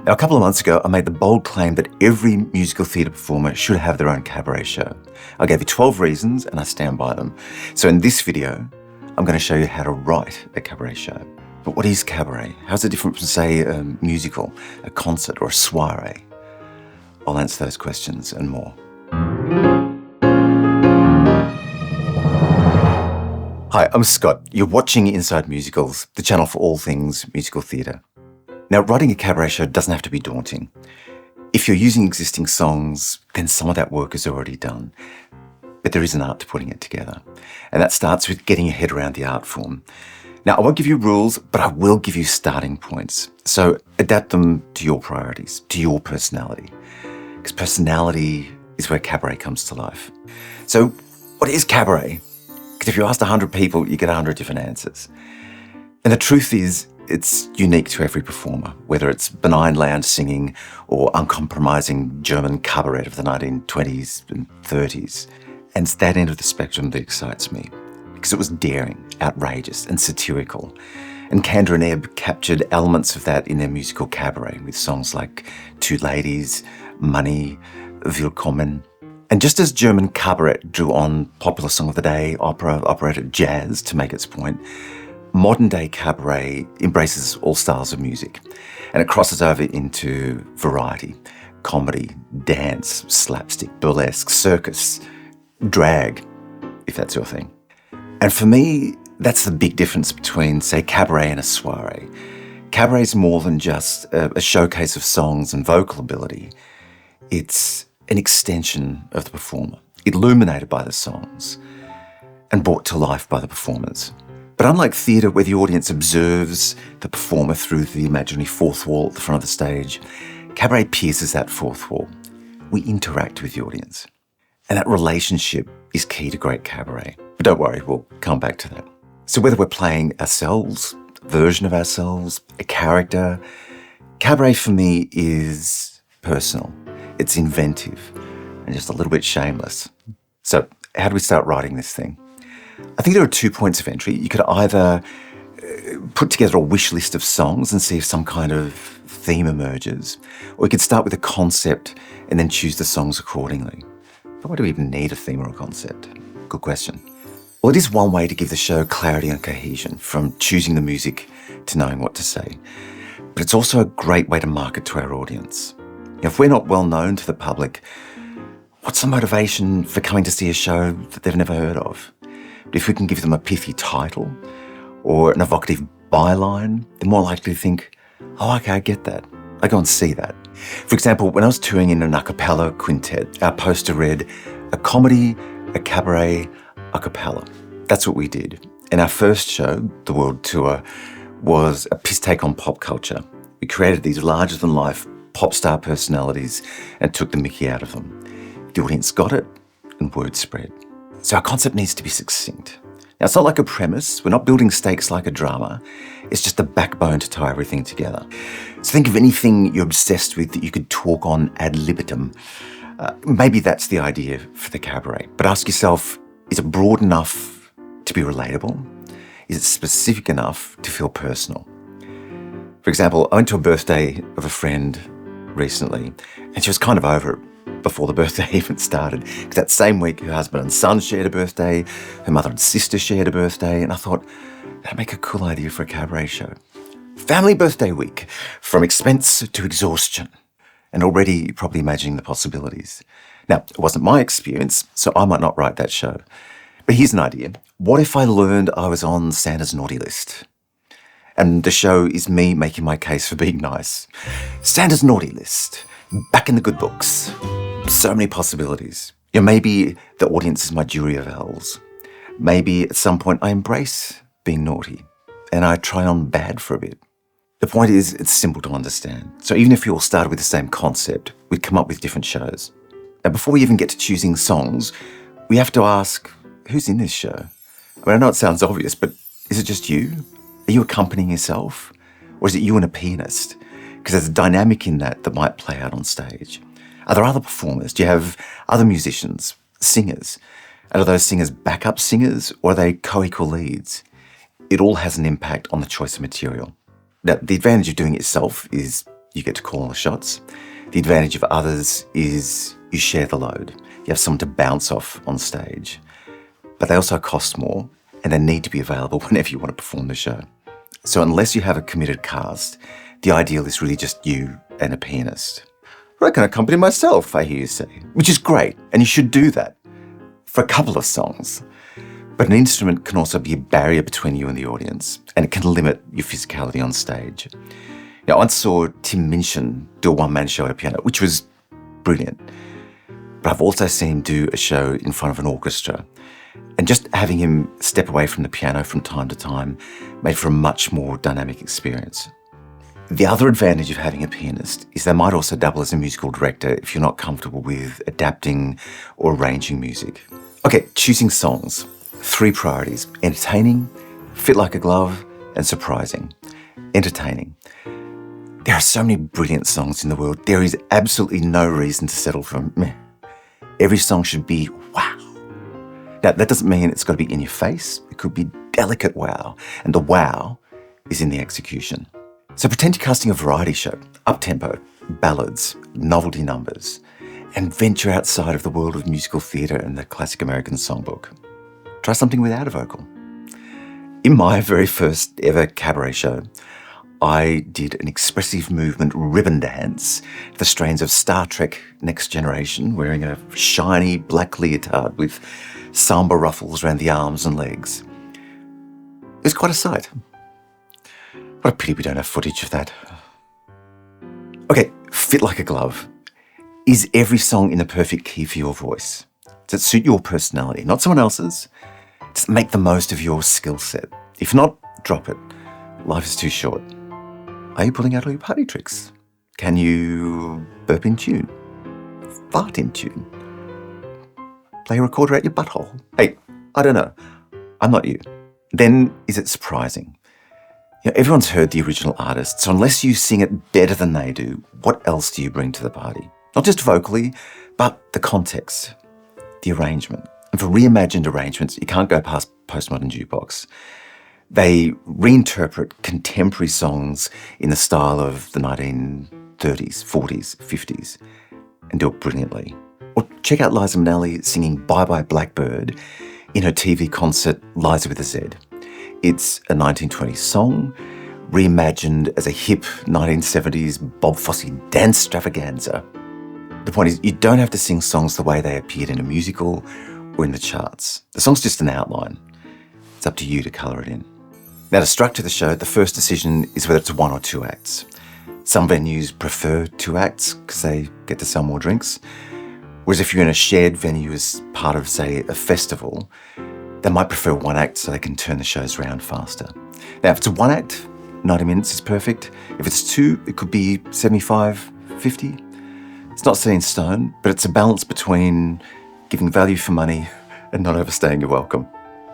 Now, a couple of months ago, I made the bold claim that every musical theatre performer should have their own cabaret show. I gave you 12 reasons and I stand by them. So in this video, I'm going to show you how to write a cabaret show. But what is cabaret? How's it different from, say, a musical, a concert or a soiree? I'll answer those questions and more. Hi, I'm Scott. You're watching Inside Musicals, the channel for all things musical theatre. Now, writing a cabaret show doesn't have to be daunting. If you're using existing songs, then some of that work is already done. But there is an art to putting it together. And that starts with getting your head around the art form. Now, I won't give you rules, but I will give you starting points. So adapt them to your priorities, to your personality. Because personality is where cabaret comes to life. So what is cabaret? Because if you asked 100 people, you get 100 different answers. And the truth is, it's unique to every performer, whether it's benign lounge singing or uncompromising German cabaret of the 1920s and 30s. And it's that end of the spectrum that excites me, because it was daring, outrageous and satirical. And Kander and Ebb captured elements of that in their musical cabaret with songs like Two Ladies, Money, Willkommen. And just as German cabaret drew on popular song of the day, opera, operetta, jazz to make its point, modern day cabaret embraces all styles of music, and it crosses over into variety, comedy, dance, slapstick, burlesque, circus, drag, if that's your thing. And for me, that's the big difference between, say, cabaret and a soiree. Cabaret is more than just a showcase of songs and vocal ability. It's an extension of the performer, illuminated by the songs and brought to life by the performers. But unlike theatre, where the audience observes the performer through the imaginary fourth wall at the front of the stage, cabaret pierces that fourth wall. We interact with the audience. And that relationship is key to great cabaret. But don't worry, we'll come back to that. So whether we're playing ourselves, a version of ourselves, a character, cabaret for me is personal. It's inventive and just a little bit shameless. So how do we start writing this thing? I think there are 2 points of entry. You could either put together a wish list of songs and see if some kind of theme emerges, or you could start with a concept and then choose the songs accordingly. But why do we even need a theme or a concept? Good question. Well, it is one way to give the show clarity and cohesion, from choosing the music to knowing what to say. But it's also a great way to market to our audience. If we're not well known to the public, what's the motivation for coming to see a show that they've never heard of? But if we can give them a pithy title or an evocative byline, they're more likely to think, oh, okay, I get that. I go and see that. For example, when I was touring in an a cappella quintet, our poster read, a comedy, a cabaret, a cappella. That's what we did. And our first show, the world tour, was a piss take on pop culture. We created these larger-than-life pop star personalities and took the mickey out of them. The audience got it, and word spread. So our concept needs to be succinct. Now, it's not like a premise. We're not building stakes like a drama. It's just the backbone to tie everything together. So think of anything you're obsessed with that you could talk on ad libitum. Maybe that's the idea for the cabaret. But ask yourself, is it broad enough to be relatable? Is it specific enough to feel personal? For example, I went to a birthday of a friend recently, and she was kind of over it before the birthday even started. Because that same week, her husband and son shared a birthday, her mother and sister shared a birthday, and I thought, that'd make a cool idea for a cabaret show. Family birthday week, from expense to exhaustion. And already you're probably imagining the possibilities. Now, it wasn't my experience, so I might not write that show. But here's an idea. What if I learned I was on Santa's naughty list? And the show is me making my case for being nice. Santa's naughty list. Back in the good books. So many possibilities. Maybe the audience is my jury of owls. Maybe at some point I embrace being naughty and I try on bad for a bit. The point is, it's simple to understand. So even if we all started with the same concept, we'd come up with different shows. Now, before we even get to choosing songs, we have to ask, who's in this show? I mean, I know it sounds obvious, but is it just you? Are you accompanying yourself? Or is it you and a pianist? Because there's a dynamic in that might play out on stage. Are there other performers? Do you have other musicians, singers? And are those singers backup singers or are they co-equal leads? It all has an impact on the choice of material. Now, the advantage of doing it yourself is You get to call the shots. The advantage of others is you share the load. You have someone to bounce off on stage. But they also cost more, and they need to be available whenever you want to perform the show. So unless you have a committed cast, the ideal is really just you and a pianist. But I can accompany myself, I hear you say, which is great, and you should do that for a couple of songs. But an instrument can also be a barrier between you and the audience, and it can limit your physicality on stage. Now, I once saw Tim Minchin do a one-man show at a piano, which was brilliant. But I've also seen him do a show in front of an orchestra. And just having him step away from the piano from time to time made for a much more dynamic experience. The other advantage of having a pianist is they might also double as a musical director if you're not comfortable with adapting or arranging music. Okay, choosing songs. 3 priorities: entertaining, fit like a glove, and surprising. Entertaining. There are so many brilliant songs in the world. There is absolutely no reason to settle for meh. Every song should be wow. Now, that doesn't mean it's got to be in your face. It could be delicate wow. And the wow is in the execution. So pretend you're casting a variety show, up-tempo, ballads, novelty numbers, and venture outside of the world of musical theatre and the classic American songbook. Try something without a vocal. In my very first ever cabaret show, I did an expressive movement ribbon dance to the strains of Star Trek Next Generation, wearing a shiny black leotard with samba ruffles around the arms and legs. It was quite a sight. What a pity we don't have footage of that. Okay, fit like a glove. Is every song in the perfect key for your voice? Does it suit your personality, not someone else's? Does it make the most of your skill set? If not, drop it. Life is too short. Are you pulling out all your party tricks? Can you burp in tune? Fart in tune? Play a recorder out your butthole? Hey, I don't know. I'm not you. Then is it surprising? You know, everyone's heard the original artist, so unless you sing it better than they do, what else do you bring to the party? Not just vocally, but the context, the arrangement. And for reimagined arrangements, you can't go past postmodern jukebox. They reinterpret contemporary songs in the style of the 1930s, 40s, 50s, and do it brilliantly. Or check out Liza Minnelli singing Bye Bye Blackbird in her TV concert Liza with a Z. It's a 1920s song, reimagined as a hip 1970s Bob Fosse dance extravaganza. The point is, you don't have to sing songs the way they appeared in a musical or in the charts. The song's just an outline. It's up to you to colour it in. Now, to structure the show, the first decision is whether it's 1 or 2 acts. Some venues prefer 2 acts because they get to sell more drinks. Whereas if you're in a shared venue as part of, say, a festival, they might prefer 1 act so they can turn the shows around faster. Now, if it's a 1 act, 90 minutes is perfect. If it's 2, it could be 75, 50. It's not set in stone, but it's a balance between giving value for money and not overstaying your welcome.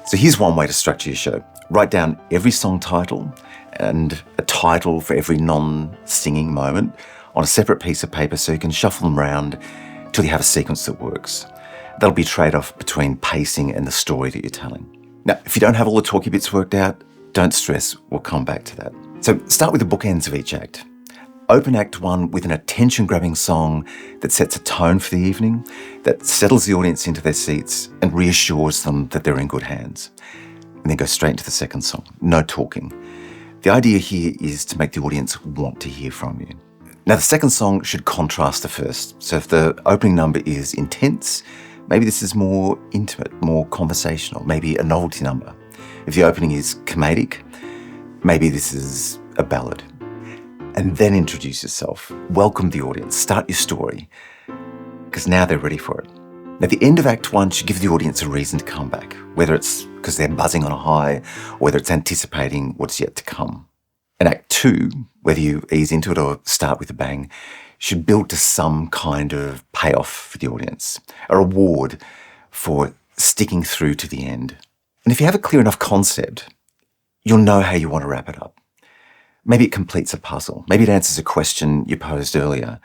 So here's one way to structure your show. Write down every song title and a title for every non-singing moment on a separate piece of paper so you can shuffle them around till you have a sequence that works. That'll be a trade-off between pacing and the story that you're telling. Now, if you don't have all the talky bits worked out, don't stress, we'll come back to that. So start with the bookends of each act. Open Act 1 with an attention-grabbing song that sets a tone for the evening, that settles the audience into their seats and reassures them that they're in good hands. And then go straight into the second song. No talking. The idea here is to make the audience want to hear from you. Now, the second song should contrast the first. So if the opening number is intense, maybe this is more intimate, more conversational, maybe a novelty number. If the opening is comedic, maybe this is a ballad. And then introduce yourself. Welcome the audience. Start your story. Because now they're ready for it. Now, the end of Act 1 should give the audience a reason to come back, whether it's because they're buzzing on a high or whether it's anticipating what's yet to come. And Act 2, whether you ease into it or start with a bang, should build to some kind of payoff for the audience, a reward for sticking through to the end. And if you have a clear enough concept, you'll know how you want to wrap it up. Maybe it completes a puzzle. Maybe it answers a question you posed earlier.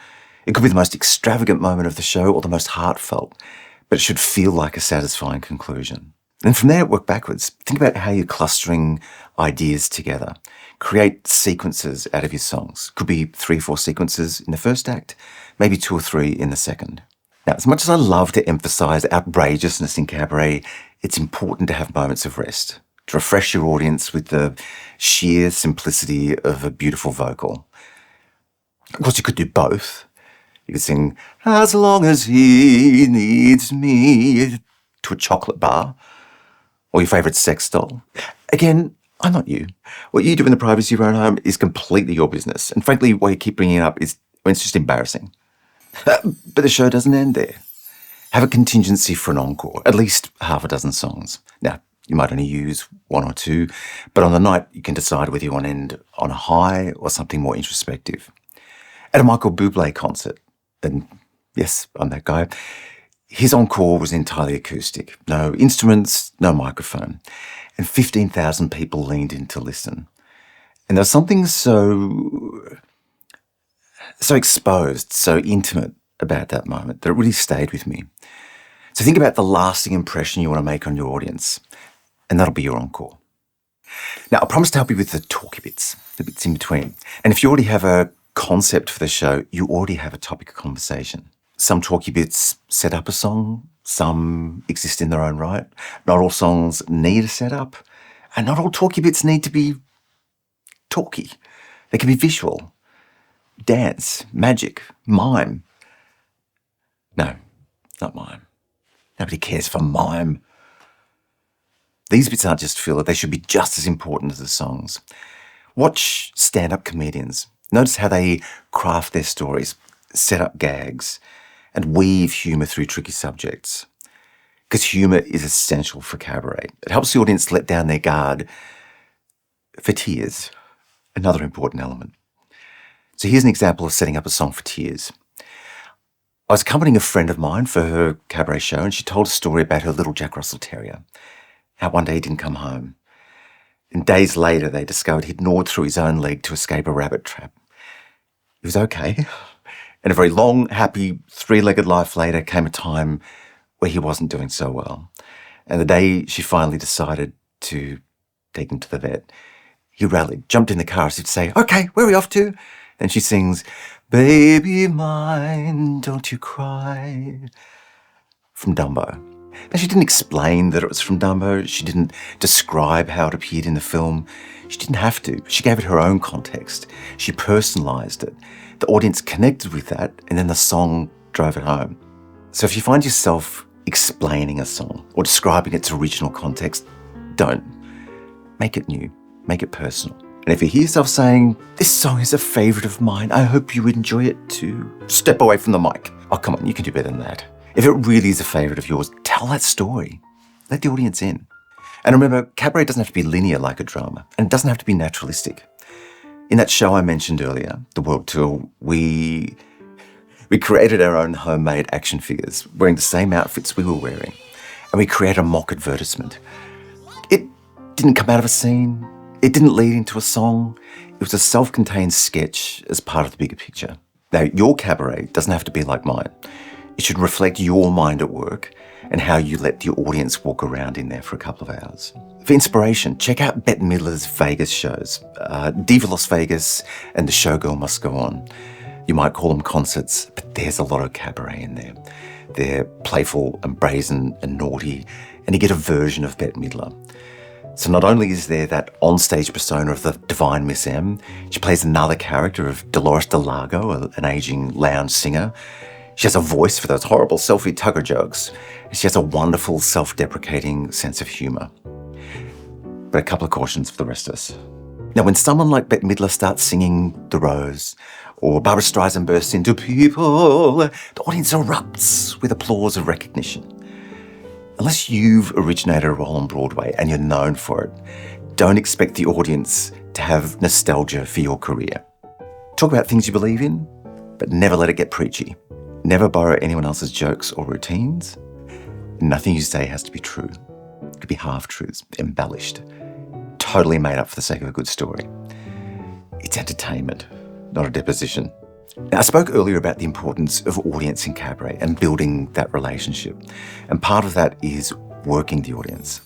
It could be the most extravagant moment of the show or the most heartfelt, but it should feel like a satisfying conclusion. And from there, work backwards. Think about how you're clustering ideas together. Create sequences out of your songs. Could be 3 or 4 sequences in the first act, maybe 2 or 3 in the second. Now, as much as I love to emphasize outrageousness in cabaret, it's important to have moments of rest, to refresh your audience with the sheer simplicity of a beautiful vocal. Of course, you could do both. You could sing, "As long as he needs me," to a chocolate bar, or your favourite sex doll. Again, I'm not you. What you do in the privacy of your own home is completely your business. And frankly, why you keep bringing it up is, it's just embarrassing. But the show doesn't end there. Have a contingency for an encore, at least half a dozen songs. Now, you might only use 1 or 2, but on the night, you can decide whether you want to end on a high or something more introspective. At a Michael Bublé concert, and yes, I'm that guy, his encore was entirely acoustic. No instruments, no microphone. And 15,000 people leaned in to listen. And there was something so exposed, so intimate about that moment that it really stayed with me. So think about the lasting impression you want to make on your audience, and that'll be your encore. Now, I promise to help you with the talky bits, the bits in between. And if you already have a concept for the show, you already have a topic of conversation. Some talky bits set up a song, some exist in their own right. Not all songs need a setup, and not all talky bits need to be talky. They can be visual, dance, magic, mime. No, not mime. Nobody cares for mime. These bits aren't just filler, they should be just as important as the songs. Watch stand-up comedians. Notice how they craft their stories, set up gags, and weave humour through tricky subjects. Because humour is essential for cabaret. It helps the audience let down their guard for tears, another important element. So here's an example of setting up a song for tears. I was accompanying a friend of mine for her cabaret show, and she told a story about her little Jack Russell Terrier, how one day he didn't come home. And days later, they discovered he'd gnawed through his own leg to escape a rabbit trap. He was okay. And a very long, happy, 3-legged life later came a time where he wasn't doing so well. And the day she finally decided to take him to the vet, he rallied, jumped in the car as if to say, "Okay, where are we off to?" And she sings, "Baby mine, don't you cry," from Dumbo. Now, she didn't explain that it was from Dumbo. She didn't describe how it appeared in the film. She didn't have to. She gave it her own context. She personalised it. The audience connected with that, and then the song drove it home. So if you find yourself explaining a song or describing its original context, don't. Make it new. Make it personal. And if you hear yourself saying, "This song is a favourite of mine, I hope you enjoy it too," step away from the mic. Oh, come on, you can do better than that. If it really is a favourite of yours, tell that story. Let the audience in. And remember, cabaret doesn't have to be linear like a drama, and it doesn't have to be naturalistic. In that show I mentioned earlier, the World Tour, we created our own homemade action figures, wearing the same outfits we were wearing, and we created a mock advertisement. It didn't come out of a scene. It didn't lead into a song. It was a self-contained sketch as part of the bigger picture. Now, your cabaret doesn't have to be like mine. It should reflect your mind at work and how you let your audience walk around in there for a couple of hours. For inspiration, check out Bette Midler's Vegas shows, Diva Las Vegas and The Showgirl Must Go On. You might call them concerts, but there's a lot of cabaret in there. They're playful and brazen and naughty, and you get a version of Bette Midler. So not only is there that onstage persona of the divine Miss M, she plays another character of Dolores DeLargo, an aging lounge singer. She has a voice for those horrible selfie tugger jokes. And she has a wonderful self-deprecating sense of humour. But a couple of cautions for the rest of us. Now, when someone like Bette Midler starts singing The Rose, or Barbra Streisand bursts into People, the audience erupts with applause of recognition. Unless you've originated a role on Broadway and you're known for it, don't expect the audience to have nostalgia for your career. Talk about things you believe in, but never let it get preachy. Never borrow anyone else's jokes or routines. Nothing you say has to be true. It could be half-truths, embellished, totally made up for the sake of a good story. It's entertainment, not a deposition. Now, I spoke earlier about the importance of audience in cabaret and building that relationship. And part of that is working the audience.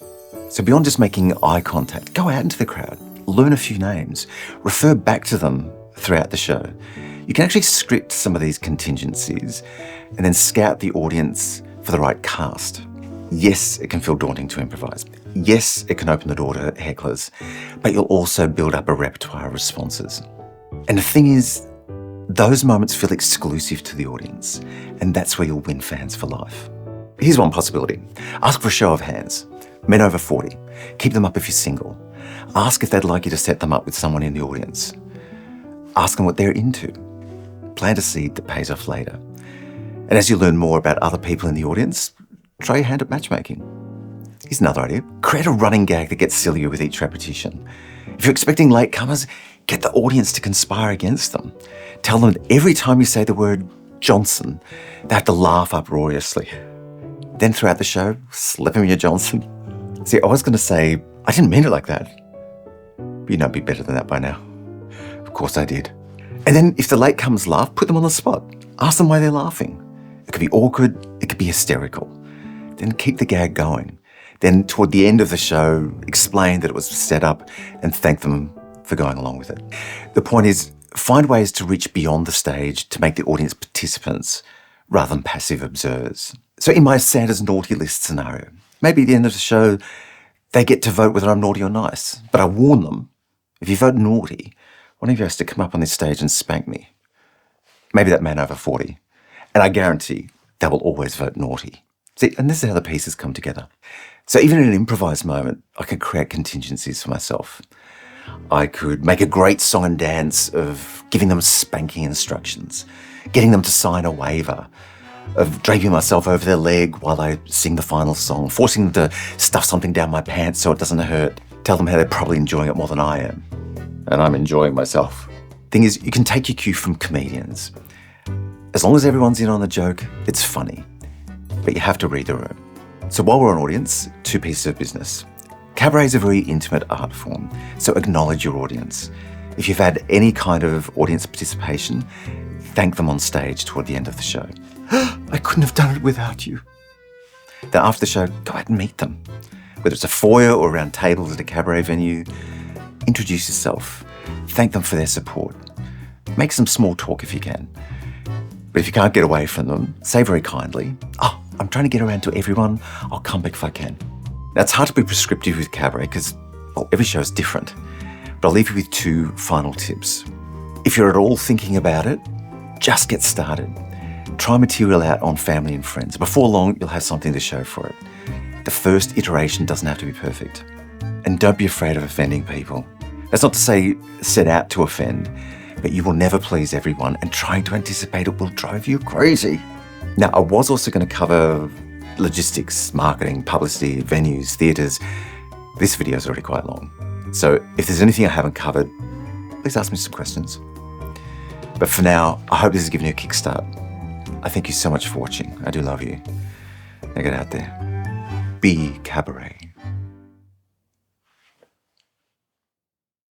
So beyond just making eye contact, go out into the crowd, learn a few names, refer back to them throughout the show. You can actually script some of these contingencies and then scout the audience for the right cast. Yes, it can feel daunting to improvise. Yes, it can open the door to hecklers, but you'll also build up a repertoire of responses. And the thing is, those moments feel exclusive to the audience, and that's where you'll win fans for life. Here's one possibility. Ask for a show of hands. Men over 40. Keep them up if you're single. Ask if they'd like you to set them up with someone in the audience. Ask them what they're into. Plant a seed that pays off later. And as you learn more about other people in the audience, try your hand at matchmaking. Here's another idea. Create a running gag that gets sillier with each repetition. If you're expecting latecomers, get the audience to conspire against them. Tell them that every time you say the word Johnson, they have to laugh uproariously. Then throughout the show, slip them your Johnson. See, I was going to say, I didn't mean it like that. But you know, I'd be better than that by now. Of course I did. And then if the latecomers laugh, put them on the spot. Ask them why they're laughing. It could be awkward, it could be hysterical. Then keep the gag going. Then toward the end of the show, explain that it was set up and thank them for going along with it. The point is, find ways to reach beyond the stage to make the audience participants rather than passive observers. So in my Santa's naughty list scenario, maybe at the end of the show, they get to vote whether I'm naughty or nice. But I warn them, if you vote naughty, one of you has to come up on this stage and spank me. Maybe that man over 40. And I guarantee they will always vote naughty. See, and this is how the pieces come together. So even in an improvised moment, I could create contingencies for myself. I could make a great song and dance of giving them spanking instructions, getting them to sign a waiver, of draping myself over their leg while I sing the final song, forcing them to stuff something down my pants so it doesn't hurt, tell them how they're probably enjoying it more than I am. And I'm enjoying myself. Thing is, you can take your cue from comedians. As long as everyone's in on the joke, it's funny. But you have to read the room. So while we're on audience, two pieces of business. Cabaret is a very intimate art form, so acknowledge your audience. If you've had any kind of audience participation, thank them on stage toward the end of the show. I couldn't have done it without you. Then after the show, go out and meet them. Whether it's a foyer or around tables at a cabaret venue, introduce yourself. Thank them for their support. Make some small talk if you can. But if you can't get away from them, say very kindly, I'm trying to get around to everyone. I'll come back if I can. Now, it's hard to be prescriptive with cabaret because, every show is different. But I'll leave you with two final tips. If you're at all thinking about it, just get started. Try material out on family and friends. Before long, you'll have something to show for it. The first iteration doesn't have to be perfect. And don't be afraid of offending people. That's not to say set out to offend, but you will never please everyone, and trying to anticipate it will drive you crazy. Now, I was also going to cover logistics, marketing, publicity, venues, theatres. This video is already quite long. So if there's anything I haven't covered, please ask me some questions. But for now, I hope this has given you a kickstart. I thank you so much for watching. I do love you. Now get out there. Be cabaret.